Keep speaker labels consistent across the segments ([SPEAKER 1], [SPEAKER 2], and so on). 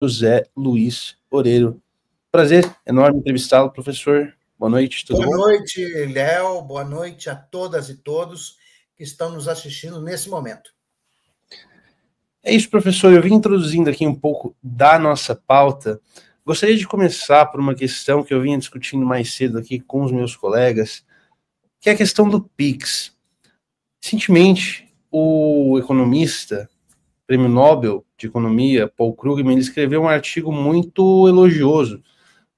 [SPEAKER 1] José Luiz Oreiro. Prazer enorme entrevistá-lo, professor. Boa noite, tudo bom?
[SPEAKER 2] Boa noite, Léo. Boa noite a todas e todos que estão nos assistindo nesse momento.
[SPEAKER 1] É isso, professor. Eu vim introduzindo aqui um pouco da nossa pauta. Gostaria de começar por uma questão que eu vinha discutindo mais cedo aqui com os meus colegas, que é a questão do PIX. Recentemente, o economista, prêmio Nobel de Economia, Paul Krugman, ele escreveu um artigo muito elogioso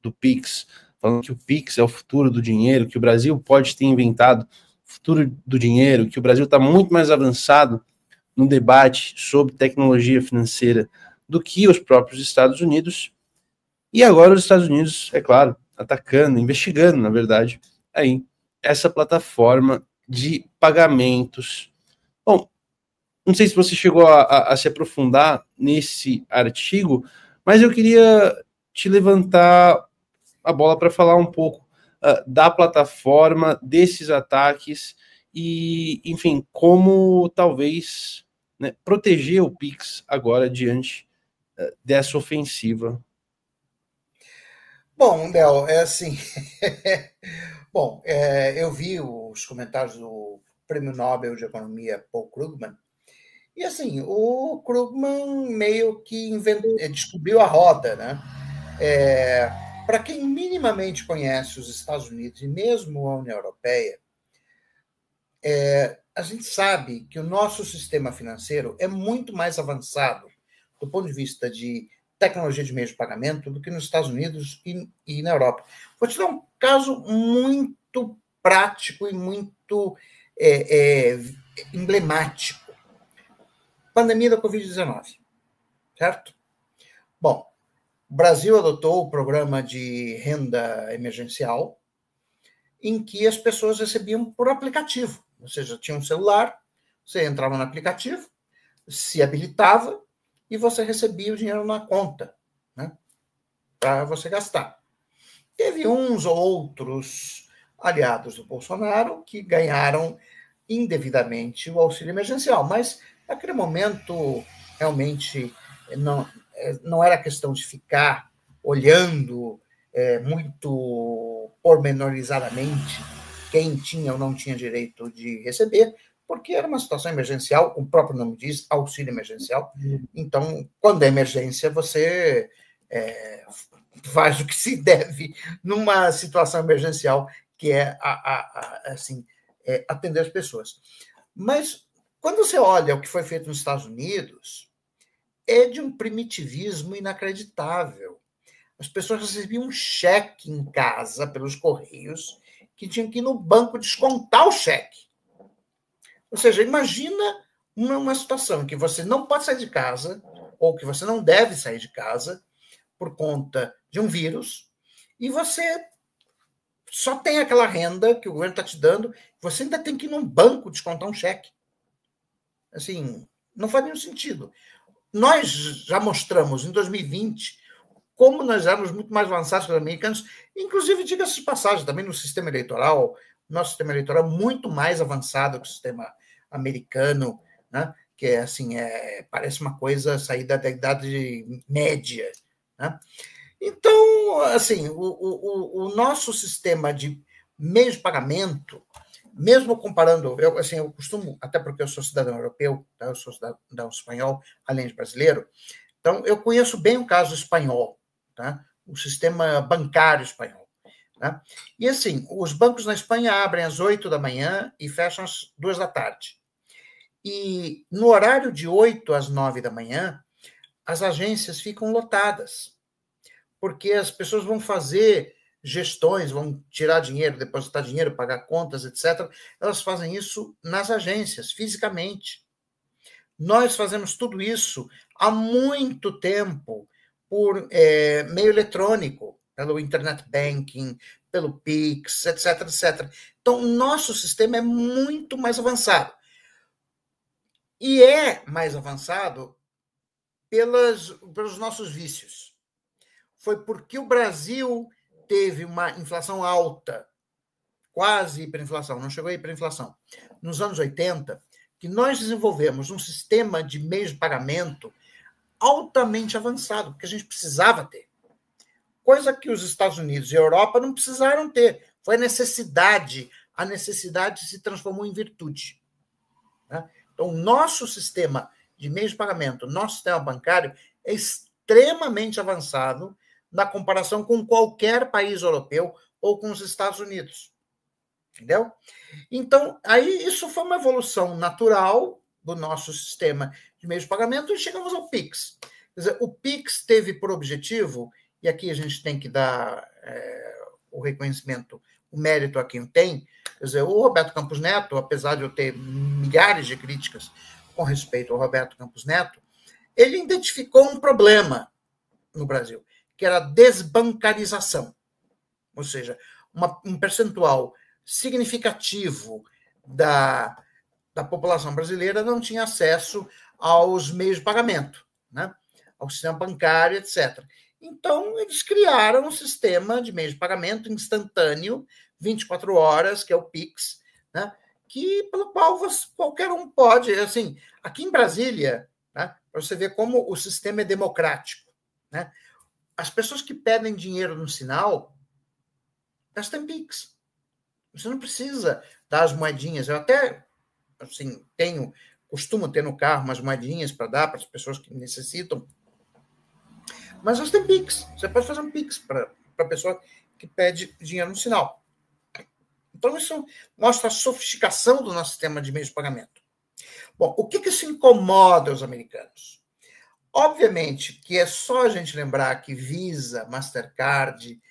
[SPEAKER 1] do PIX, falando que o PIX é o futuro do dinheiro, que o Brasil pode ter inventado o futuro do dinheiro, que o Brasil está muito mais avançado no debate sobre tecnologia financeira do que os próprios Estados Unidos. E agora os Estados Unidos, é claro, atacando, investigando, na verdade, aí essa plataforma de pagamentos. Bom, não sei se você chegou a se aprofundar nesse artigo, mas eu queria te levantar a bola para falar um pouco da plataforma, desses ataques e, enfim, como talvez, né, proteger o Pix agora diante dessa ofensiva.
[SPEAKER 2] Bom, Léo, é assim. Bom, eu vi os comentários do Prêmio Nobel de Economia, Paul Krugman, e assim, o Krugman meio que descobriu a roda, né? Para quem minimamente conhece os Estados Unidos e mesmo a União Europeia, a gente sabe que o nosso sistema financeiro é muito mais avançado do ponto de vista de tecnologia de meios de pagamento do que nos Estados Unidos e na Europa. Vou te dar um caso muito prático e muito emblemático. Pandemia da Covid-19, certo? Bom, o Brasil adotou o programa de renda emergencial, em que as pessoas recebiam por aplicativo. Ou seja, tinha um celular, você entrava no aplicativo, se habilitava e você recebia o dinheiro na conta, né, para você gastar. Teve uns ou outros aliados do Bolsonaro que ganharam indevidamente o auxílio emergencial, mas naquele momento realmente não era questão de ficar olhando muito pormenorizadamente quem tinha ou não tinha direito de receber, porque era uma situação emergencial, o próprio nome diz, auxílio emergencial. Então, quando é emergência, você faz o que se deve numa situação emergencial, que é atender as pessoas. Mas, quando você olha o que foi feito nos Estados Unidos, é de um primitivismo inacreditável. As pessoas recebiam um cheque em casa pelos correios que tinham que ir no banco descontar o cheque. Ou seja, imagina uma situação em que você não pode sair de casa ou que você não deve sair de casa por conta de um vírus e você só tem aquela renda que o governo está te dando, você ainda tem que ir num banco descontar um cheque. Assim, não faz nenhum sentido. Nós já mostramos em 2020 como nós éramos muito mais avançados que os americanos, inclusive, diga-se de passagem, também no sistema eleitoral, nosso sistema eleitoral é muito mais avançado que o sistema americano, né? Que é assim, parece uma coisa saída da Idade Média, né? Então, assim, o nosso sistema de meios de pagamento, mesmo comparando, eu costumo, até porque eu sou cidadão europeu, tá? Eu sou cidadão espanhol, além de brasileiro, então eu conheço bem o caso espanhol, tá? O sistema bancário espanhol. Tá? E assim, os bancos na Espanha abrem às 8 da manhã e fecham às 2 da tarde. E no horário de 8 às 9 da manhã, as agências ficam lotadas, porque as pessoas vão fazer gestões, vão tirar dinheiro, depositar dinheiro, pagar contas, etc. Elas fazem isso nas agências, fisicamente. Nós fazemos tudo isso há muito tempo por meio eletrônico, pelo internet banking, pelo Pix, etc, etc. Então, o nosso sistema é muito mais avançado. E é mais avançado pelos nossos vícios. Foi porque o Brasil teve uma inflação alta, quase hiperinflação, não chegou a hiperinflação, nos anos 80, que nós desenvolvemos um sistema de meios de pagamento altamente avançado, porque a gente precisava ter. Coisa que os Estados Unidos e a Europa não precisaram ter. Foi a necessidade se transformou em virtude. Né? Então, o nosso sistema de meios de pagamento, nosso sistema bancário, é extremamente avançado na comparação com qualquer país europeu ou com os Estados Unidos. Entendeu? Então, aí isso foi uma evolução natural do nosso sistema de meios de pagamento e chegamos ao Pix. Quer dizer, o Pix teve por objetivo, e aqui a gente tem que dar o reconhecimento, o mérito a quem tem, quer dizer, o Roberto Campos Neto, apesar de eu ter milhares de críticas com respeito ao Roberto Campos Neto, ele identificou um problema no Brasil, que era a desbancarização, ou seja, um percentual significativo da população brasileira não tinha acesso aos meios de pagamento, né? Ao sistema bancário, etc. Então, eles criaram um sistema de meios de pagamento instantâneo, 24 horas, que é o Pix, né? Pelo qual qualquer um pode. Assim, aqui em Brasília, né? Para você ver como o sistema é democrático, né? As pessoas que pedem dinheiro no sinal gastam Pix. Você não precisa dar as moedinhas. Eu até assim, costumo ter no carro umas moedinhas para dar para as pessoas que necessitam. Mas você tem Pix. Você pode fazer um Pix para a pessoa que pede dinheiro no sinal. Então, isso mostra a sofisticação do nosso sistema de meios de pagamento. Bom, o que isso incomoda os americanos? Obviamente que é só a gente lembrar que Visa, Mastercard,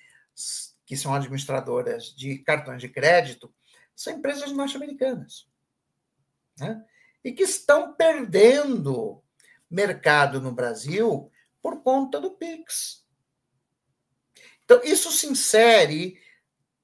[SPEAKER 2] que são administradoras de cartões de crédito, são empresas norte-americanas, né? E que estão perdendo mercado no Brasil por conta do Pix. Então, isso se insere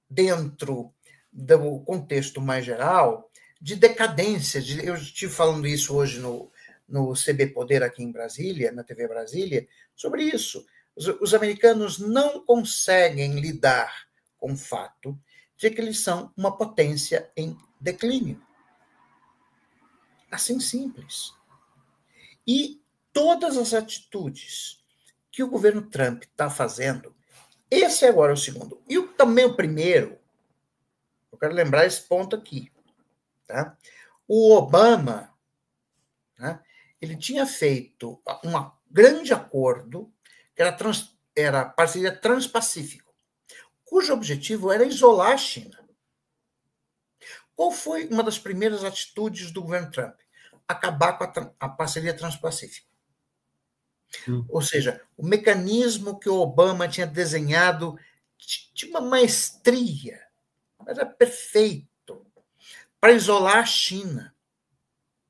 [SPEAKER 2] dentro do contexto mais geral de decadência. Eu estive falando isso hoje no CB Poder aqui em Brasília, na TV Brasília, sobre isso. Os americanos não conseguem lidar com o fato de que eles são uma potência em declínio. Assim simples. E todas as atitudes que o governo Trump está fazendo, esse é agora o segundo. E também o primeiro, eu quero lembrar esse ponto aqui. Tá? O Obama, né, ele tinha feito um grande acordo, que era a parceria Transpacífico, cujo objetivo era isolar a China. Qual foi uma das primeiras atitudes do governo Trump? Acabar com a parceria Transpacífico. Ou seja, o mecanismo que o Obama tinha desenhado de uma maestria, era perfeito, para isolar a China.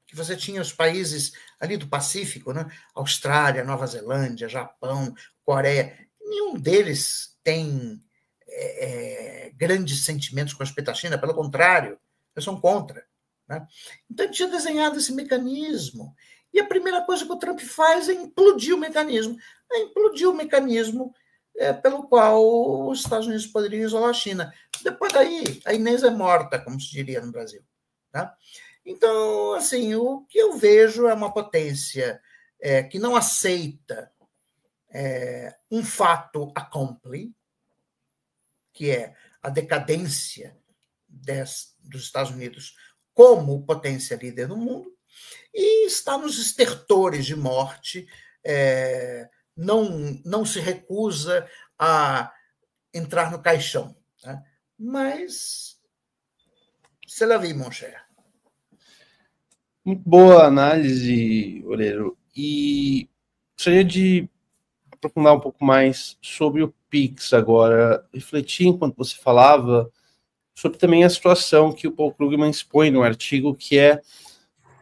[SPEAKER 2] Que você tinha os países ali do Pacífico, né? Austrália, Nova Zelândia, Japão, Coreia, nenhum deles tem grandes sentimentos com respeito à China, pelo contrário, eles são contra. Né? Então, ele tinha desenhado esse mecanismo. E a primeira coisa que o Trump faz é implodir o mecanismo. Pelo qual os Estados Unidos poderiam isolar a China. Depois daí, a Inês é morta, como se diria no Brasil. Tá? Então, assim, o que eu vejo é uma potência que não aceita um fato accompli, que é a decadência dos Estados Unidos como potência líder no mundo, e está nos estertores de morte, não se recusa a entrar no caixão. Né? Mas, c'est la vie, mon cher.
[SPEAKER 1] Muito boa análise, Oreiro. E gostaria de aprofundar um pouco mais sobre o Pix agora, refletir enquanto você falava sobre também a situação que o Paul Krugman expõe no artigo, que é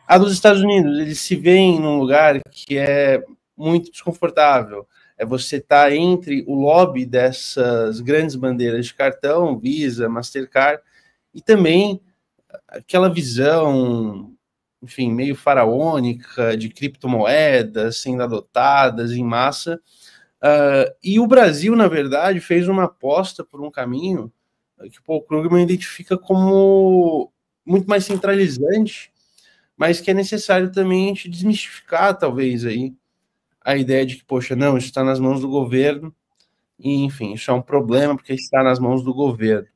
[SPEAKER 1] a dos Estados Unidos. Eles se veem num lugar que é muito desconfortável. Você estar entre o lobby dessas grandes bandeiras de cartão, Visa, Mastercard, e também aquela visão, enfim, meio faraônica de criptomoedas sendo adotadas em massa. E o Brasil, na verdade, fez uma aposta por um caminho que o Paul Krugman identifica como muito mais centralizante, mas que é necessário também a gente desmistificar, talvez, aí, a ideia de que, poxa, não, isso está nas mãos do governo, e, enfim, isso é um problema porque está nas mãos do governo.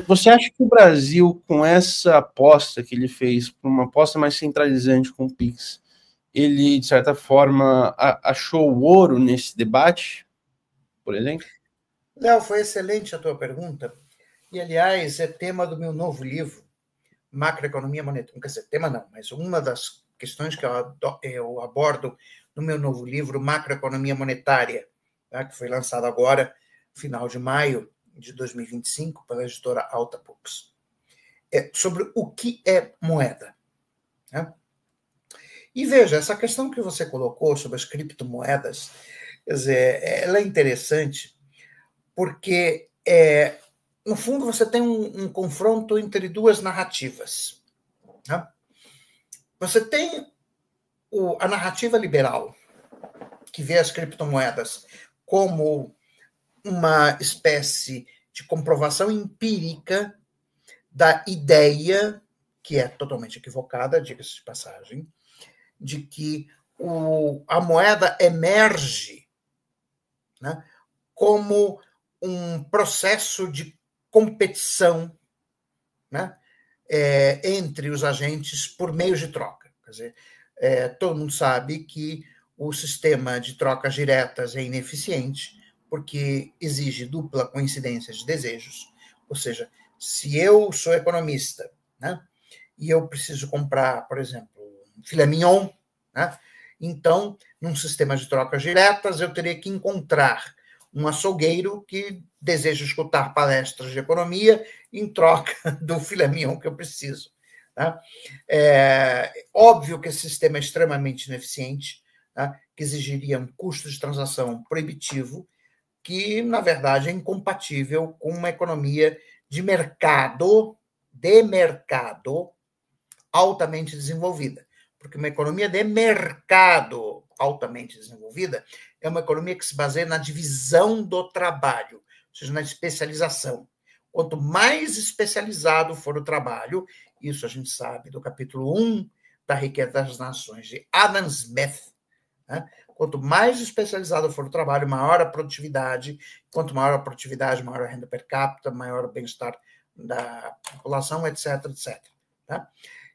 [SPEAKER 1] Você acha que o Brasil, com essa aposta que ele fez, por uma aposta mais centralizante com o Pix, ele, de certa forma, achou o ouro nesse debate, por exemplo?
[SPEAKER 2] Léo, foi excelente a tua pergunta. E, aliás, é tema do meu novo livro, Macroeconomia Monetária. Não quer dizer, tema não, mas uma das questões que eu abordo no meu novo livro, Macroeconomia Monetária, tá? Que foi lançado agora, final de maio de 2025, pela editora Alta Books. É sobre o que é moeda. Né? E veja, essa questão que você colocou sobre as criptomoedas, quer dizer, ela é interessante porque, no fundo, você tem um confronto entre duas narrativas. Né? Você tem a narrativa liberal, que vê as criptomoedas como uma espécie de comprovação empírica da ideia, que é totalmente equivocada, diga-se de passagem, de que a moeda emerge, né, como um processo de competição, né, entre os agentes por meio de troca. Quer dizer, todo mundo sabe que o sistema de trocas diretas é ineficiente, porque exige dupla coincidência de desejos. Ou seja, se eu sou economista, né, e eu preciso comprar, por exemplo, um filé mignon, né, então, num sistema de trocas diretas, eu teria que encontrar um açougueiro que deseja escutar palestras de economia em troca do filé mignon que eu preciso. Tá? Óbvio que esse sistema é extremamente ineficiente, tá? Que exigiria um custo de transação proibitivo, que, na verdade, é incompatível com uma economia de mercado altamente desenvolvida. Porque uma economia de mercado altamente desenvolvida é uma economia que se baseia na divisão do trabalho, ou seja, na especialização. Quanto mais especializado for o trabalho, isso a gente sabe do capítulo 1 da Riqueza das Nações, de Adam Smith, né? Quanto mais especializado for o trabalho, maior a produtividade. Quanto maior a produtividade, maior a renda per capita, maior o bem-estar da população, etc, etc. Tá?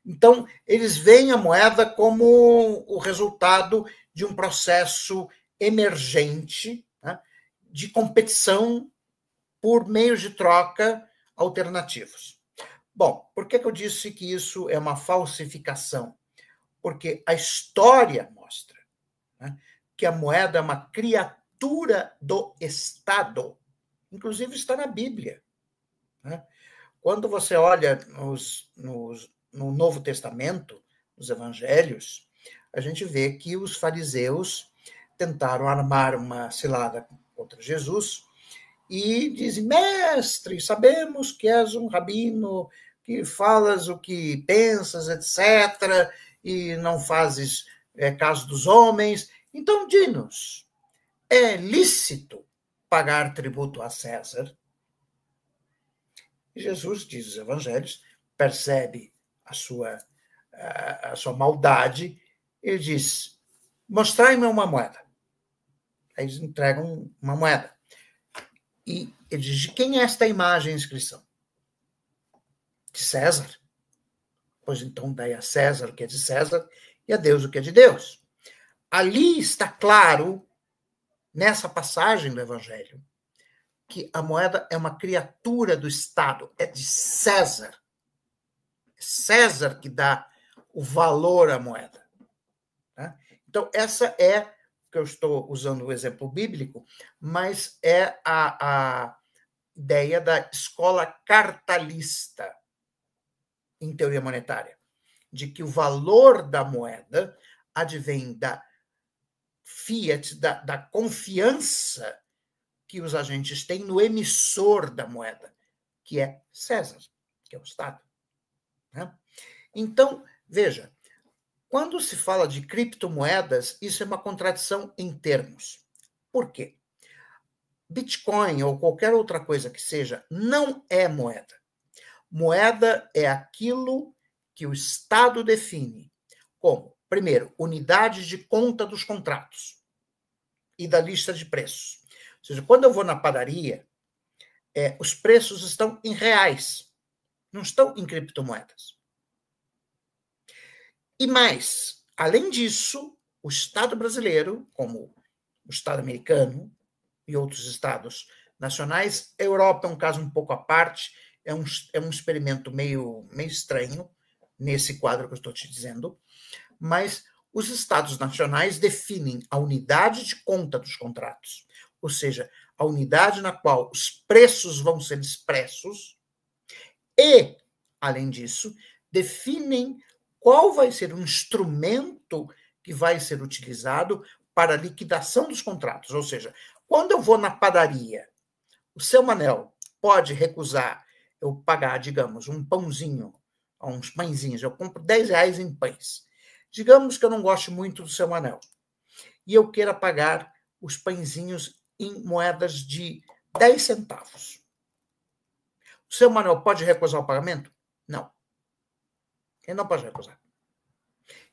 [SPEAKER 2] Então, eles veem a moeda como o resultado de um processo emergente, né, de competição por meios de troca alternativos. Bom, por que eu disse que isso é uma falsificação? Porque a história mostra, né, que a moeda é uma criatura do Estado. Inclusive está na Bíblia. Né? Quando você olha no Novo Testamento, nos Evangelhos, a gente vê que os fariseus tentaram armar uma cilada contra Jesus e dizem: mestre, sabemos que és um rabino, que falas o que pensas, etc., e não fazes caso dos homens. Então, diz-nos, é lícito pagar tributo a César? E Jesus, diz os evangelhos, percebe a sua maldade, ele diz: mostrai-me uma moeda. Aí eles entregam uma moeda. E ele diz: de quem é esta imagem e inscrição? De César. Pois então dai a César o que é de César e a Deus o que é de Deus. Ali está claro, nessa passagem do evangelho, que a moeda é uma criatura do Estado, é de César. É César que dá o valor à moeda. Tá? Então, essa é, que eu estou usando o exemplo bíblico, mas é a ideia da escola cartalista em teoria monetária, de que o valor da moeda advém da fiat, da confiança que os agentes têm no emissor da moeda, que é César, que é o Estado. Né? Então, veja, quando se fala de criptomoedas, isso é uma contradição em termos. Por quê? Bitcoin ou qualquer outra coisa que seja não é moeda. Moeda é aquilo que o Estado define como, primeiro, unidades de conta dos contratos. e da lista de preços. Ou seja, quando eu vou na padaria, os preços estão em reais, não estão em criptomoedas. E mais, além disso, o Estado brasileiro, como o Estado americano e outros estados nacionais, a Europa é um caso um pouco à parte, é um experimento meio estranho nesse quadro que eu estou te dizendo, mas os estados nacionais definem a unidade de conta dos contratos, ou seja, a unidade na qual os preços vão ser expressos e, além disso, definem qual vai ser o instrumento que vai ser utilizado para a liquidação dos contratos. Ou seja, quando eu vou na padaria, o seu Manel pode recusar eu pagar, digamos, um pãozinho, uns pãezinhos, eu compro R$10 em pães. Digamos que eu não goste muito do seu Manel e eu queira pagar os pãezinhos em moedas de 10 centavos. O seu Manuel pode recusar o pagamento? Não. Ele não pode recusar.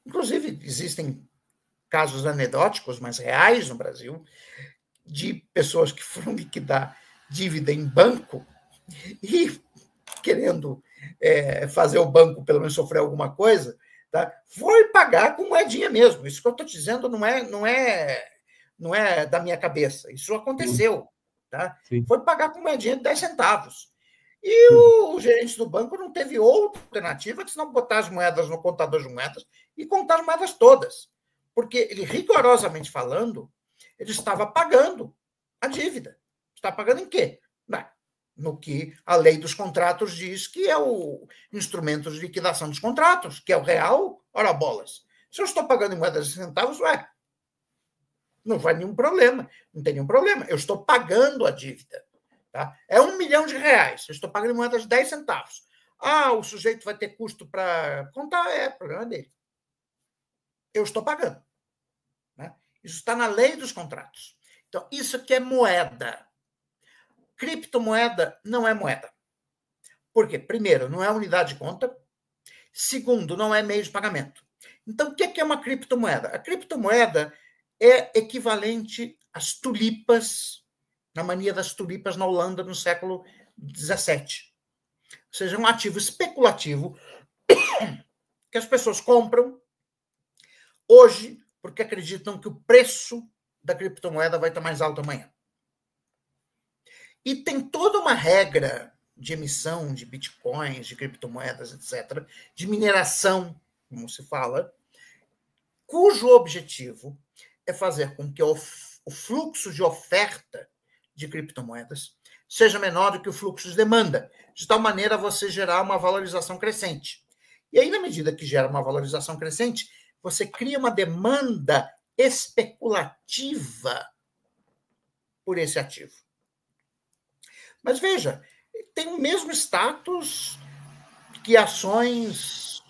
[SPEAKER 2] Inclusive, existem casos anedóticos, mas reais no Brasil, de pessoas que foram liquidar dívida em banco e, querendo fazer o banco pelo menos sofrer alguma coisa, tá? Foi pagar com moedinha mesmo. Isso que eu estou te dizendo não é da minha cabeça. Isso aconteceu. Tá? Foi pagar com moedinha de 10 centavos. E o gerente do banco não teve outra alternativa que senão botar as moedas no contador de moedas e contar as moedas todas. Porque ele, rigorosamente falando, ele estava pagando a dívida. Está pagando em quê? No que a lei dos contratos diz que é o instrumento de liquidação dos contratos, que é o real, ora bolas. Se eu estou pagando em moedas de centavos, não vai nenhum problema, não tem nenhum problema. Eu estou pagando a dívida. Tá? É R$1 milhão, eu estou pagando em moedas de 10 centavos. O sujeito vai ter custo para contar, problema dele. Eu estou pagando. Né? Isso está na lei dos contratos. Então, isso aqui é moeda. Criptomoeda não é moeda. Por quê? Primeiro, não é unidade de conta. Segundo, não é meio de pagamento. Então, o que é uma criptomoeda? A criptomoeda é equivalente às tulipas, na mania das tulipas na Holanda no século XVII. Ou seja, um ativo especulativo que as pessoas compram hoje porque acreditam que o preço da criptomoeda vai estar mais alto amanhã. E tem toda uma regra de emissão de bitcoins, de criptomoedas, etc., de mineração, como se fala, cujo objetivo é fazer com que o fluxo de oferta de criptomoedas seja menor do que o fluxo de demanda, de tal maneira você gerar uma valorização crescente. E aí, na medida que gera uma valorização crescente, você cria uma demanda especulativa por esse ativo. Mas veja, tem o mesmo status que ações,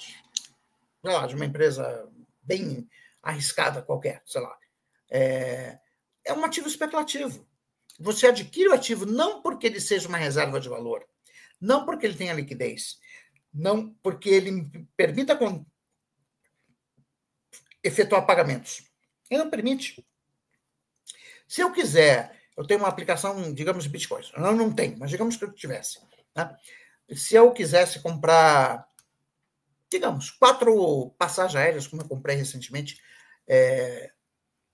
[SPEAKER 2] sei lá, de uma empresa bem arriscada qualquer, sei lá. É um ativo especulativo. Você adquire o ativo não porque ele seja uma reserva de valor, não porque ele tenha liquidez, não porque ele permita efetuar pagamentos. Ele não permite. Se eu quiser, eu tenho uma aplicação, digamos, de Bitcoin. Eu não tenho, mas digamos que eu tivesse. Tá? Se eu quisesse comprar, digamos, 4 passagens aéreas, como eu comprei recentemente,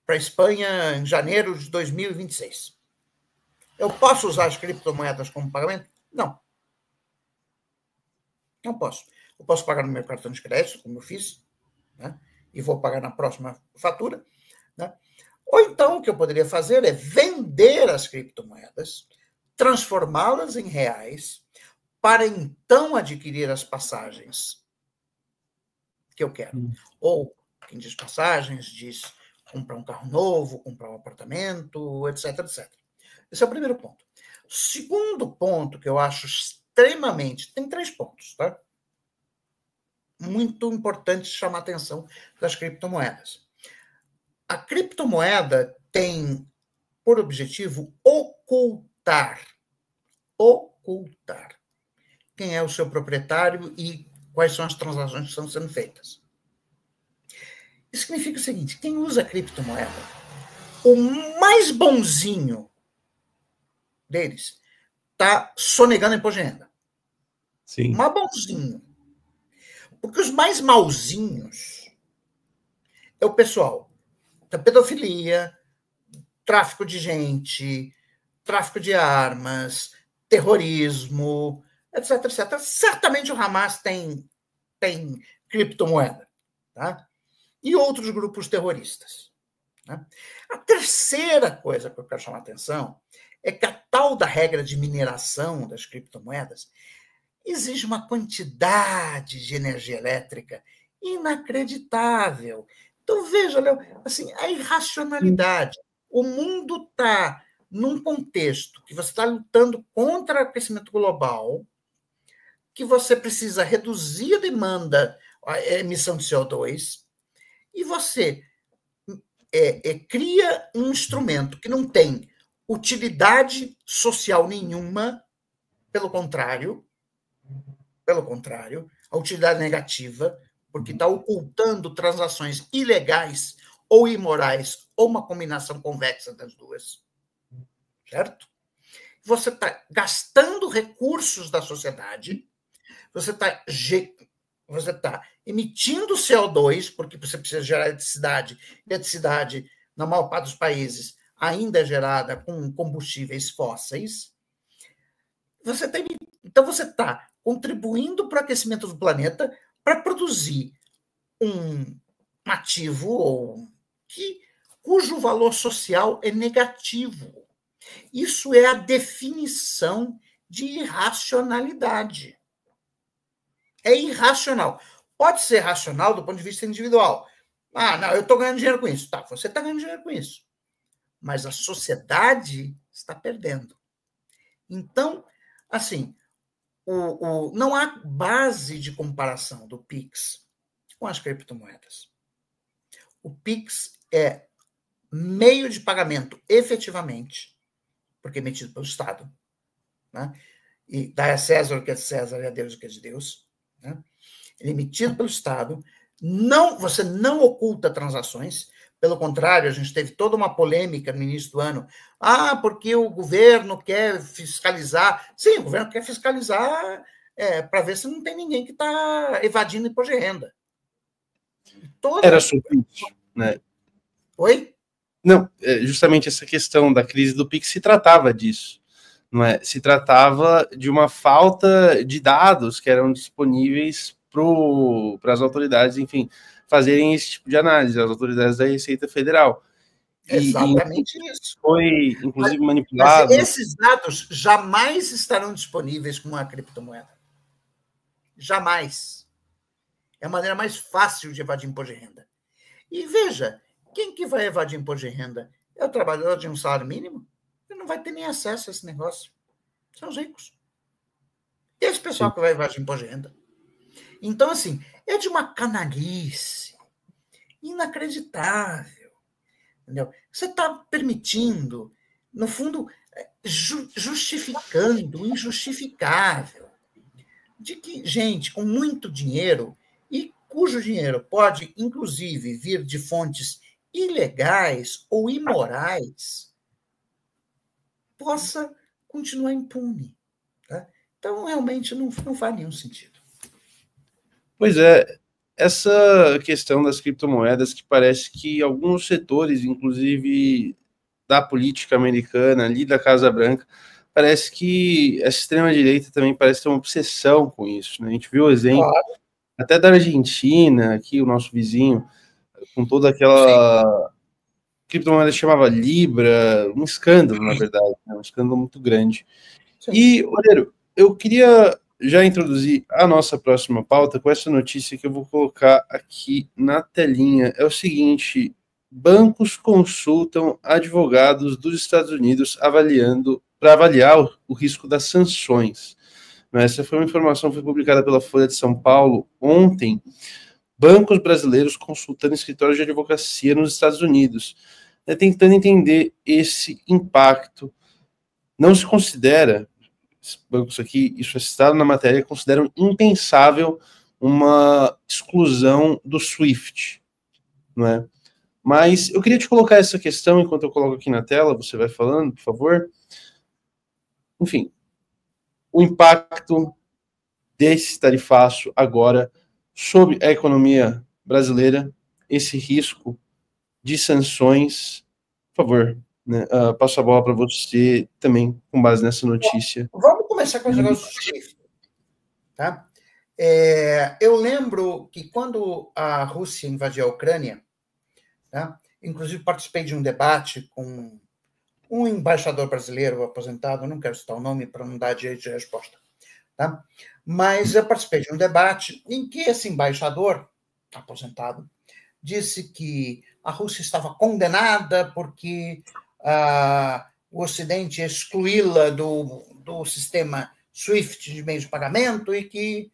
[SPEAKER 2] para a Espanha em janeiro de 2026. Eu posso usar as criptomoedas como pagamento? Não. Não posso. Eu posso pagar no meu cartão de crédito, como eu fiz, né? E vou pagar na próxima fatura. Né? Ou então, o que eu poderia fazer é vender as criptomoedas, transformá-las em reais, para então adquirir as passagens que eu quero. Ou, quem diz passagens, diz comprar um carro novo, comprar um apartamento, etc, etc. Esse é o primeiro ponto. O segundo ponto que eu acho extremamente... Tem 3 pontos, tá? Muito importante chamar a atenção das criptomoedas. A criptomoeda tem por objetivo ocultar quem é o seu proprietário e quais são as transações que estão sendo feitas. Isso significa o seguinte: quem usa criptomoeda o mais bonzinho deles está sonegando imposto de renda.
[SPEAKER 1] Sim.
[SPEAKER 2] O mais bonzinho. Porque os mais malzinhos é o pessoal da pedofilia, tráfico de gente, tráfico de armas, terrorismo, etc, etc. Certamente o Hamas tem criptomoeda, tá? E outros grupos terroristas. Né? A terceira coisa que eu quero chamar a atenção é que a tal da regra de mineração das criptomoedas exige uma quantidade de energia elétrica inacreditável. Então, veja, Léo, assim, a irracionalidade. O mundo está num contexto que você está lutando contra o aquecimento global, que você precisa reduzir a demanda, a emissão de CO2, e você cria um instrumento que não tem utilidade social nenhuma, pelo contrário, a utilidade negativa, porque está ocultando transações ilegais ou imorais, ou uma combinação convexa das duas, certo? Você está gastando recursos da sociedade, você está emitindo CO2, porque você precisa gerar eletricidade, e a eletricidade, na maior parte dos países, ainda é gerada com combustíveis fósseis. Então, você está contribuindo para o aquecimento do planeta para produzir um ativo cujo valor social é negativo. Isso é a definição de irracionalidade. É irracional. Pode ser racional do ponto de vista individual. Ah, não, eu estou ganhando dinheiro com isso. Tá, você está ganhando dinheiro com isso. Mas a sociedade está perdendo. Então, assim, não há base de comparação do PIX com as criptomoedas. O PIX é meio de pagamento, efetivamente, porque é emitido pelo Estado, né? E dá a César o que é de César e a Deus o que é de Deus. Né? Ele é emitido pelo Estado. Você não oculta transações. Pelo contrário, a gente teve toda uma polêmica no início do ano. Ah, porque o governo quer fiscalizar. Sim, o governo quer fiscalizar para ver se não tem ninguém que está evadindo imposto de renda.
[SPEAKER 1] Era sobre isso, né?
[SPEAKER 2] Oi?
[SPEAKER 1] Não, justamente essa questão da crise do PIX se tratava disso, não é? Se tratava de uma falta de dados que eram disponíveis para as autoridades, enfim, fazerem esse tipo de análise, as autoridades da Receita Federal.
[SPEAKER 2] Exatamente isso.
[SPEAKER 1] Foi, inclusive, manipulado.
[SPEAKER 2] Mas esses dados jamais estarão disponíveis com uma criptomoeda. Jamais. É a maneira mais fácil de evadir imposto de renda. E veja, quem que vai evadir imposto de renda? É o trabalhador de um salário mínimo? Ele não vai ter nem acesso a esse negócio. São os ricos. E esse pessoal Sim. que vai evadir imposto de renda? Então, assim, é de uma canalice inacreditável. Entendeu? Você está permitindo, no fundo, justificando o injustificável. De que gente com muito dinheiro, e cujo dinheiro pode, inclusive, vir de fontes ilegais ou imorais, possa continuar impune. Tá? Então, realmente, não faz nenhum sentido.
[SPEAKER 1] Pois é, essa questão das criptomoedas, que parece que alguns setores, inclusive da política americana, ali da Casa Branca, parece que a extrema-direita também parece ter uma obsessão com isso. Né? A gente viu o exemplo até da Argentina, aqui, o nosso vizinho, com toda aquela criptomoeda que chamava Libra, um escândalo, na verdade, né? Um escândalo muito grande. Sim. E, Oreiro, eu queria já introduzir a nossa próxima pauta com essa notícia que eu vou colocar aqui na telinha. É o seguinte: bancos consultam advogados dos Estados Unidos para avaliar o risco das sanções. Essa foi uma informação que foi publicada pela Folha de São Paulo ontem. Bancos brasileiros consultando escritórios de advocacia nos Estados Unidos, tentando entender esse impacto. Não se considera, bancos aqui, isso é citado na matéria, consideram impensável uma exclusão do SWIFT, não é? Mas eu queria te colocar essa questão enquanto eu coloco aqui na tela, você vai falando, por favor. Enfim, o impacto desse tarifaço agora sobre a economia brasileira, esse risco de sanções. Por favor, né, passo a bola para você também, com base nessa notícia.
[SPEAKER 2] Vamos começar com os negócios do SWIFT. Tá? Eu lembro que quando a Rússia invadiu a Ucrânia, tá? Inclusive participei de um debate com um embaixador brasileiro aposentado, não quero citar o nome para não dar direito de resposta, tá? Mas eu participei de um debate em que esse embaixador aposentado disse que a Rússia estava condenada porque o Ocidente excluí-la do sistema SWIFT de meios de pagamento e que,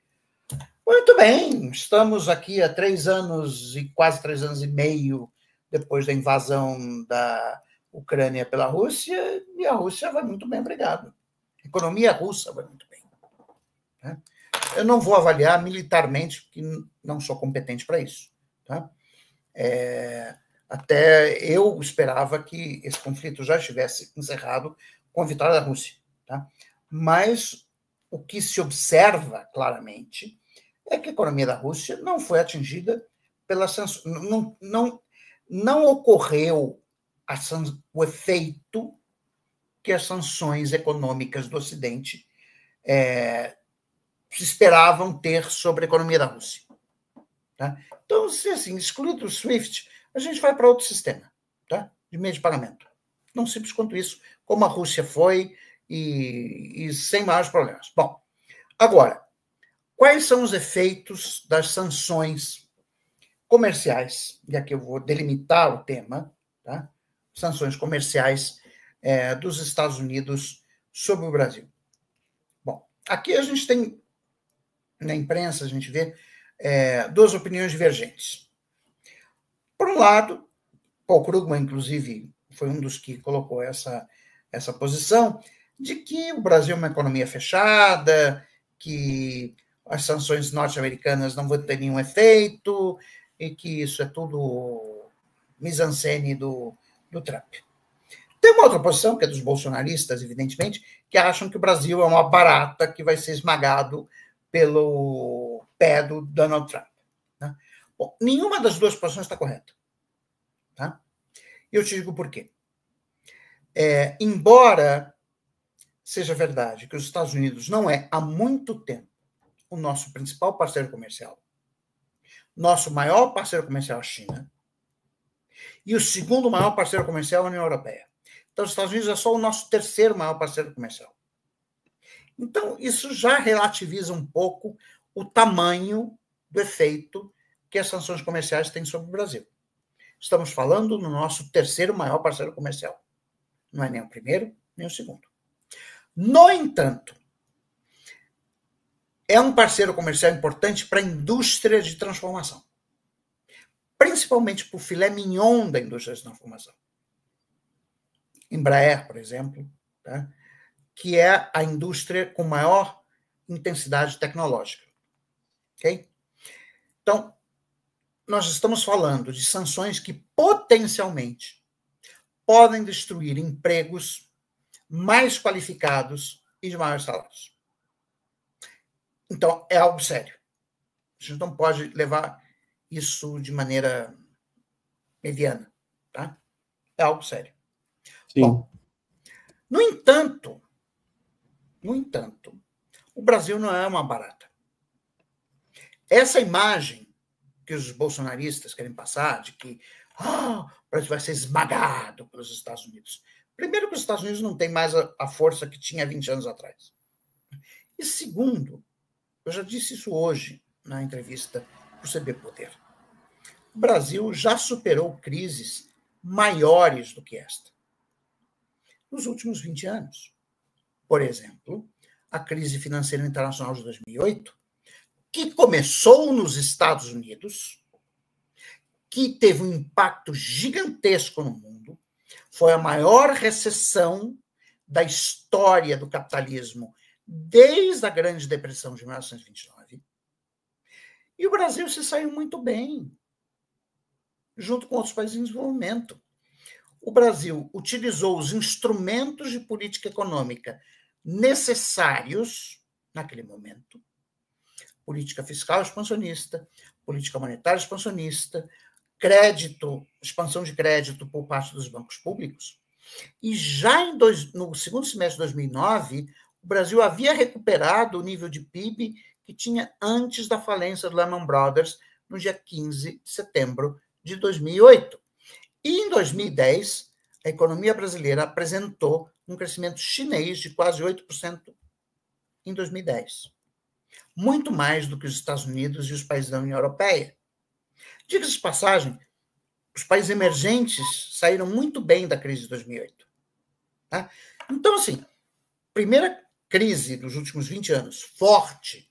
[SPEAKER 2] muito bem, estamos aqui há 3 anos e quase 3 anos e meio depois da invasão da Ucrânia pela Rússia, e a Rússia vai muito bem, obrigado. A economia russa vai muito bem. Né? Eu não vou avaliar militarmente, porque não sou competente para isso. Tá? Até eu esperava que esse conflito já estivesse encerrado com a vitória da Rússia. Tá? Mas o que se observa claramente é que a economia da Rússia não foi atingida pela sanção. Não ocorreu o efeito que as sanções econômicas do Ocidente se esperavam ter sobre a economia da Rússia. Tá? Então, se assim, excluído o SWIFT, a gente vai para outro sistema, tá? De meio de pagamento. Não simples quanto isso, como a Rússia foi e sem maiores problemas. Bom, agora, quais são os efeitos das sanções comerciais? E aqui eu vou delimitar o tema, tá? Sanções comerciais dos Estados Unidos sobre o Brasil. Bom, aqui a gente tem, na imprensa, a gente vê duas opiniões divergentes. Por um lado, Paul Krugman, inclusive, foi um dos que colocou essa posição, de que o Brasil é uma economia fechada, que as sanções norte-americanas não vão ter nenhum efeito, e que isso é tudo mise-en-scène do Trump. Tem uma outra posição, que é dos bolsonaristas, evidentemente, que acham que o Brasil é uma barata que vai ser esmagado pelo pé do Donald Trump. Né? Bom, nenhuma das duas posições está correta. Tá? E eu te digo por quê. Embora seja verdade que os Estados Unidos não é, há muito tempo, o nosso principal parceiro comercial, nosso maior parceiro comercial é a China, e o segundo maior parceiro comercial é a União Europeia. Então, os Estados Unidos é só o nosso terceiro maior parceiro comercial. Então, isso já relativiza um pouco o tamanho do efeito que as sanções comerciais têm sobre o Brasil. Estamos falando no nosso terceiro maior parceiro comercial. Não é nem o primeiro, nem o segundo. No entanto, é um parceiro comercial importante para a indústria de transformação. Principalmente para o filé mignon da indústria de transformação. Embraer, por exemplo, tá? Que é a indústria com maior intensidade tecnológica. Okay? Então, nós estamos falando de sanções que potencialmente podem destruir empregos mais qualificados e de maiores salários. Então, é algo sério. A gente não pode levar isso de maneira mediana. Tá? É algo sério.
[SPEAKER 1] Sim.
[SPEAKER 2] Bom, no entanto, o Brasil não é uma barata. Essa imagem que os bolsonaristas querem passar, de que o Brasil vai ser esmagado pelos Estados Unidos. Primeiro, que os Estados Unidos não têm mais a força que tinha 20 anos atrás. E segundo, eu já disse isso hoje na entrevista para o CB Poder, o Brasil já superou crises maiores do que esta nos últimos 20 anos. Por exemplo, a crise financeira internacional de 2008, que começou nos Estados Unidos, que teve um impacto gigantesco no mundo, foi a maior recessão da história do capitalismo desde a Grande Depressão de 1929. E o Brasil se saiu muito bem. junto com outros países em desenvolvimento. O Brasil utilizou os instrumentos de política econômica necessários naquele momento: política fiscal expansionista, política monetária expansionista, crédito, expansão de crédito por parte dos bancos públicos. E já no segundo semestre de 2009, o Brasil havia recuperado o nível de PIB que tinha antes da falência do Lehman Brothers, no dia 15 de setembro de 2008. E em 2010, a economia brasileira apresentou um crescimento chinês de quase 8% em 2010. Muito mais do que os Estados Unidos e os países da União Europeia. Diga-se de passagem, os países emergentes saíram muito bem da crise de 2008. Tá? Então, assim, primeira crise dos últimos 20 anos, forte,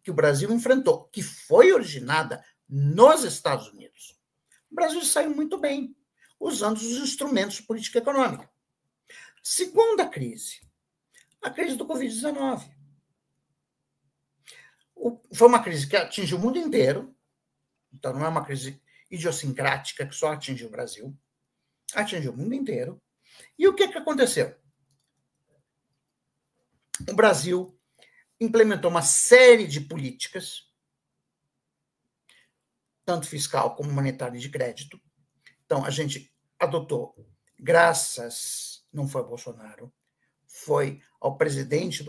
[SPEAKER 2] que o Brasil enfrentou, que foi originada nos Estados Unidos. O Brasil saiu muito bem, usando os instrumentos de política econômica. Segunda crise, a crise do Covid-19. Foi uma crise que atingiu o mundo inteiro, então não é uma crise idiosincrática que só atingiu o Brasil, atingiu o mundo inteiro. E o que aconteceu? O Brasil implementou uma série de políticas, tanto fiscal como monetária e de crédito. Então, a gente adotou, não foi ao Bolsonaro, foi ao presidente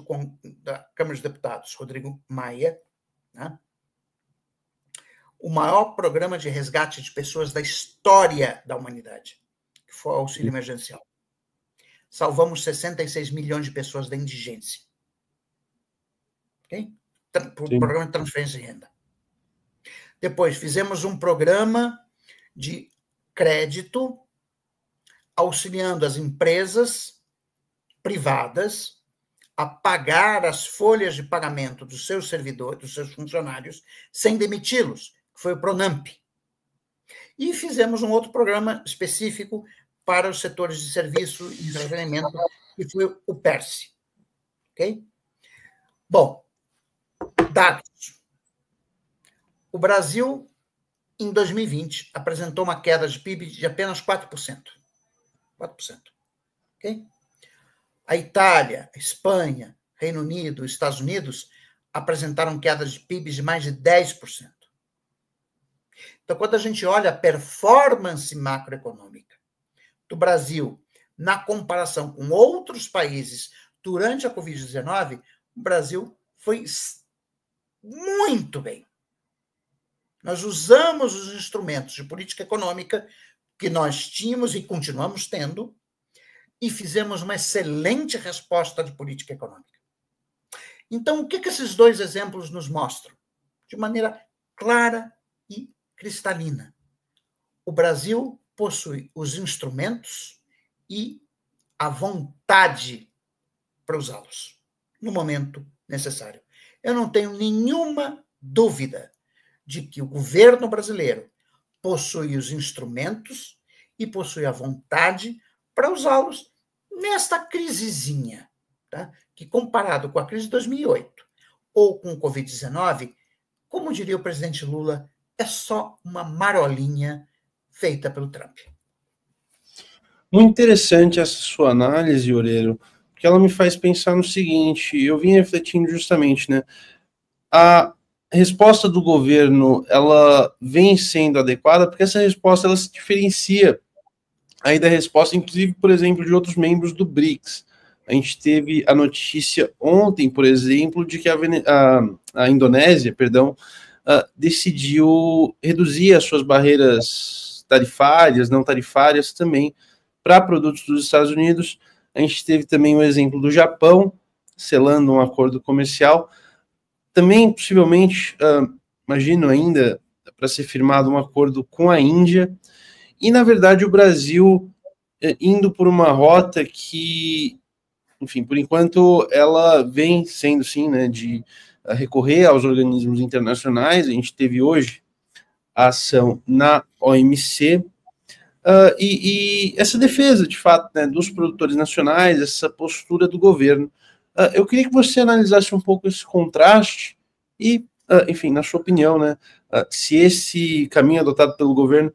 [SPEAKER 2] da Câmara dos Deputados, Rodrigo Maia, né? O maior programa de resgate de pessoas da história da humanidade, que foi o auxílio emergencial. Salvamos 66 milhões de pessoas da indigência. Okay? Programa de transferência de renda. Depois, fizemos um programa de crédito auxiliando as empresas privadas a pagar as folhas de pagamento dos seus servidores, dos seus funcionários, sem demiti-los, que foi o Pronamp. E fizemos um outro programa específico para os setores de serviço e entretenimento, que foi o PERSE. Ok? Bom, dados. O Brasil, em 2020, apresentou uma queda de PIB de apenas 4%. 4%. Ok? A Itália, a Espanha, Reino Unido, Estados Unidos apresentaram quedas de PIB de mais de 10%. Então, quando a gente olha a performance macroeconômica do Brasil na comparação com outros países durante a Covid-19, o Brasil foi muito bem. Nós usamos os instrumentos de política econômica que nós tínhamos e continuamos tendo e fizemos uma excelente resposta de política econômica. Então, o que esses dois exemplos nos mostram? De maneira clara e cristalina. O Brasil possui os instrumentos e a vontade para usá-los no momento necessário. Eu não tenho nenhuma dúvida de que o governo brasileiro possui os instrumentos e possui a vontade para usá-los nesta crisezinha, tá? Que comparado com a crise de 2008 ou com o Covid-19, como diria o presidente Lula, é só uma marolinha feita pelo Trump.
[SPEAKER 1] Muito interessante essa sua análise, Oreiro, porque ela me faz pensar no seguinte, eu vim refletindo justamente, né? A resposta do governo, ela vem sendo adequada, porque essa resposta, ela se diferencia aí da resposta, inclusive, por exemplo, de outros membros do BRICS. A gente teve a notícia ontem, por exemplo, de que a Indonésia, decidiu reduzir as suas barreiras tarifárias, não tarifárias também, para produtos dos Estados Unidos. A gente teve também o exemplo do Japão, selando um acordo comercial. Também, possivelmente, imagino ainda, para ser firmado um acordo com a Índia. E, na verdade, o Brasil indo por uma rota que, enfim, por enquanto, ela vem sendo, sim, né, de recorrer aos organismos internacionais. A gente teve hoje a ação na OMC, e essa defesa, de fato, né, dos produtores nacionais, essa postura do governo. Eu queria que você analisasse um pouco esse contraste e, enfim, na sua opinião, né, se esse caminho adotado pelo governo